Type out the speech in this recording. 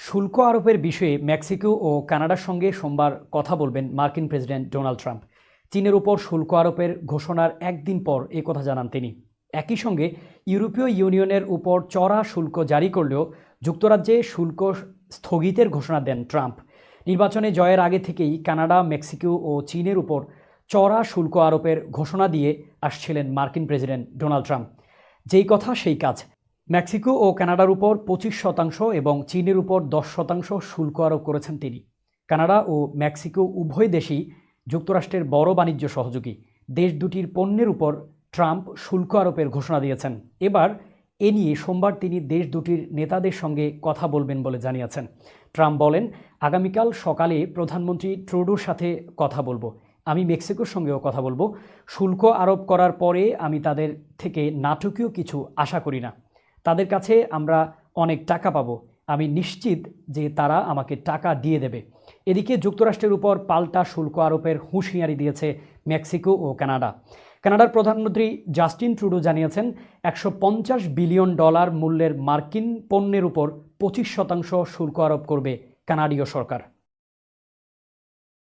শুল্ক আরোপের বিষয়ে মেক্সিকো ও কানাডার সঙ্গে সোমবার কথা বলবেন মার্কিন প্রেসিডেন্ট ডোনাল্ড ট্রাম্প। চীনের উপর শুল্ক আরোপের ঘোষণার একদিন পর এ কথা জানান তিনি। একই সঙ্গে ইউরোপীয় ইউনিয়নের উপর চড়া শুল্ক জারি করলেও যুক্তরাজ্যে শুল্ক স্থগিতের ঘোষণা দেন ট্রাম্প। নির্বাচনে জয়ের আগে থেকেই কানাডা, মেক্সিকো ও চীনের উপর চড়া শুল্ক আরোপের ঘোষণা দিয়ে আসছিলেন মার্কিন প্রেসিডেন্ট ডোনাল্ড ট্রাম্প। যেই কথা সেই কাজ। মেক্সিকো ও কানাডার উপর 25% এবং চীনের উপর 10% শুল্ক আরোপ করেছেন তিনি। কানাডা ও মেক্সিকো উভয় দেশই যুক্তরাষ্ট্রের বড় বাণিজ্য সহযোগী। দেশ দুটির পণ্যের উপর ট্রাম্প শুল্ক আরোপের ঘোষণা দিয়েছেন। এবার এ নিয়ে সোমবার তিনি দেশ দুটির নেতাদের সঙ্গে কথা বলবেন বলে জানিয়েছেন। ট্রাম্প বলেন, আগামীকাল সকালে প্রধানমন্ত্রী ট্রুডোর সাথে কথা বলবো। আমি মেক্সিকোর সঙ্গেও কথা বলবো। শুল্ক আরোপ করার পরে আমি তাদের থেকে নাটকীয় কিছু আশা করি না। তাদের কাছে আমরা অনেক টাকা পাবো। আমি নিশ্চিত যে তারা আমাকে টাকা দিয়ে দেবে। এদিকে যুক্তরাষ্ট্রের উপর পাল্টা শুল্ক আরোপের হুঁশিয়ারি দিয়েছে মেক্সিকো ও কানাডা। কানাডার প্রধানমন্ত্রী জাস্টিন ট্রুডো জানিয়েছেন, $150 বিলিয়ন মূল্যের মার্কিন পণ্যের উপর 25% শুল্ক আরোপ করবে কানাডীয় সরকার।